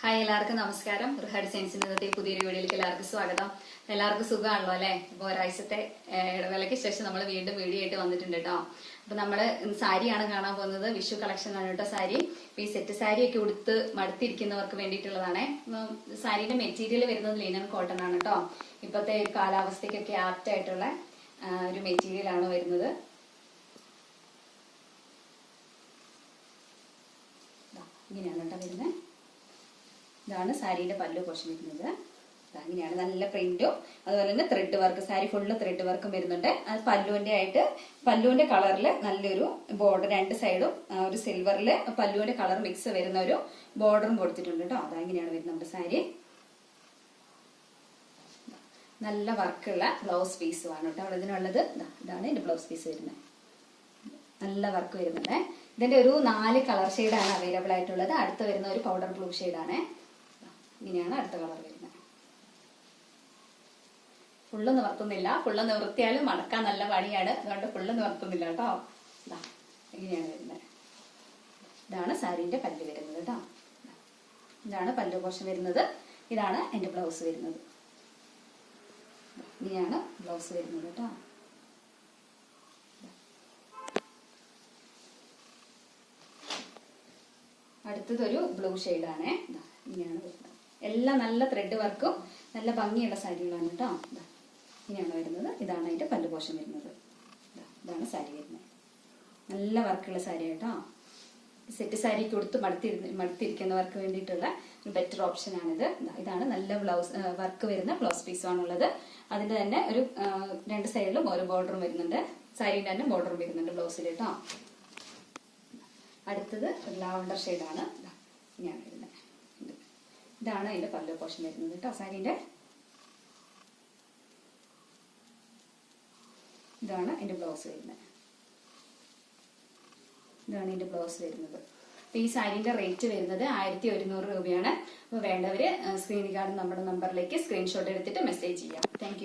Hi, എല്ലാവർക്കും നമസ്കാരം. റിഹാഡ് സയൻസിന്റെ ഇന്നത്തെ പുതിയൊരു വീഡിയോയിലേക്ക് എല്ലാവർക്കും സ്വാഗതം. എല്ലാവർക്കും സുഖമാണല്ലോ അല്ലെ? ഇപ്പൊ ഒരാഴ്ചത്തെ ഇടവേളയ്ക്ക് ശേഷം നമ്മൾ വീണ്ടും വീഡിയോ ആയിട്ട് വന്നിട്ടുണ്ട് കേട്ടോ. അപ്പൊ നമ്മള് സാരിയാണ് കാണാൻ പോകുന്നത്. വിഷു കളക്ഷൻ ആണ് കേട്ടോ സാരി. ഈ സെറ്റ് സാരി ഒക്കെ ഉടുത്ത് മടുത്തിരിക്കുന്നവർക്ക് വേണ്ടിയിട്ടുള്ളതാണ്. സാരിയുടെ മെറ്റീരിയൽ വരുന്നത് ലിനൻ കോട്ടൺ ആണ് കേട്ടോ. ഇപ്പത്തെ കാലാവസ്ഥയ്ക്കൊക്കെ ആപ്റ്റ് ആയിട്ടുള്ള ഒരു മെറ്റീരിയൽ ആണ് വരുന്നത്. ഇങ്ങനെയാണ് കേട്ടോ വരുന്നത്. ഇതാണ് സാരിയുടെ പല്ലു പോർഷൻ വരുന്നത്. അങ്ങനെയാണ് നല്ല പ്രിന്റും അതുപോലെ തന്നെ thread work. Sari full thread വർക്കും വരുന്നുണ്ട്. അത് പല്ലുവിന്റെ കളറിൽ നല്ലൊരു ബോർഡർ, രണ്ട് സൈഡും ഒരു സിൽവറില് പല്ലുവിന്റെ കളർ മിക്സ് വരുന്ന ഒരു ബോർഡറും കൊടുത്തിട്ടുണ്ട് കേട്ടോ. അതങ്ങനെയാണ് വരുന്നത് നമ്മുടെ സാരി. നല്ല വർക്കുള്ള ബ്ലൗസ് പീസുമാണ് കേട്ടോ അവിടെ ഇതിനുള്ളത്. ഇതാണ് എന്റെ ബ്ലൗസ് പീസ് വരുന്നത്. നല്ല വർക്ക് വരുന്നുണ്ട്. ഇതിന്റെ ഒരു 4 കളർ ഷെയ്ഡാണ് അവൈലബിൾ ആയിട്ടുള്ളത്. അടുത്ത് വരുന്ന ഒരു പൗഡർ ബ്ലൂ ഷെയ്ഡാണ്. ഇങ്ങനെയാണ് അടുത്ത കളർ വരുന്നത്. ഫുള്ള് നിവർത്തുന്നില്ല. ഫുള്ള് നിവർത്തിയാലും മടക്കാൻ നല്ല പണിയാണ്. അതുകൊണ്ട് ഫുള്ള് നിവർത്തുന്നില്ല കേട്ടോ. ഇങ്ങനെയാണ് വരുന്നത്. ഇതാണ് സാരീന്റെ പല്ല് വരുന്നത് കേട്ടോ. ഇതാണ് പല്ലു പോർഷൻ വരുന്നത്. ഇതാണ് എന്റെ ബ്ലൗസ് വരുന്നത്. ഇങ്ങനെയാണ് ബ്ലൗസ് വരുന്നത് കേട്ടോ. അടുത്തതൊരു ബ്ലൂ ഷെയ്ഡാണ്. ഇങ്ങനെയാണ് വരുന്നത്. എല്ലാം നല്ല ത്രെഡ് വർക്കും നല്ല ഭംഗിയുള്ള സാരികളാണ് കേട്ടോ. ഇങ്ങനെയാണ് വരുന്നത്. ഇതാണ് അതിന്റെ പല്ലു പോർഷൻ വരുന്നത്. ഇതാണ് സാരി വരുന്നത്. നല്ല വർക്കുള്ള സാരി കേട്ടോ. സെറ്റ് സാരി കൊടുത്ത് മടുത്തിരിക്കുന്നവർക്ക് വേണ്ടിയിട്ടുള്ള ഒരു ബെറ്റർ ഓപ്ഷൻ ആണിത്. ഇതാണ് നല്ല ബ്ലൗസ് വർക്ക് വരുന്ന ബ്ലൗസ് പീസാണുള്ളത്. അതിന്റെ തന്നെ ഒരു 2 സൈഡിലും ഓരോ ബോർഡറും വരുന്നുണ്ട്. സാരിയുടെ തന്നെ ബോർഡറും വരുന്നുണ്ട് ബ്ലൗസിൽ കേട്ടോ. അടുത്തത് ലാവണ്ടർ ഷെയ്ഡാണ്. ഇങ്ങനെയാണ് വരുന്നത്. ഇതാണ് അതിന്റെ പല്ലു പോർഷൻ വരുന്നത് കേട്ടോ സാരിന്റെ. ഇതാണ് അതിന്റെ ബ്ലൗസ് വരുന്നത്. ഇതാണ് ഇതിന്റെ ബ്ലൗസ് വരുന്നത്. അപ്പൊ ഈ സാരിന്റെ റേറ്റ് വരുന്നത് 1100 രൂപയാണ്. അപ്പൊ വേണ്ടവര് സ്ക്രീനിൽ കാണുന്ന നമ്മുടെ നമ്പറിലേക്ക് സ്ക്രീൻഷോട്ട് എടുത്തിട്ട് മെസ്സേജ് ചെയ്യാം. Thank you.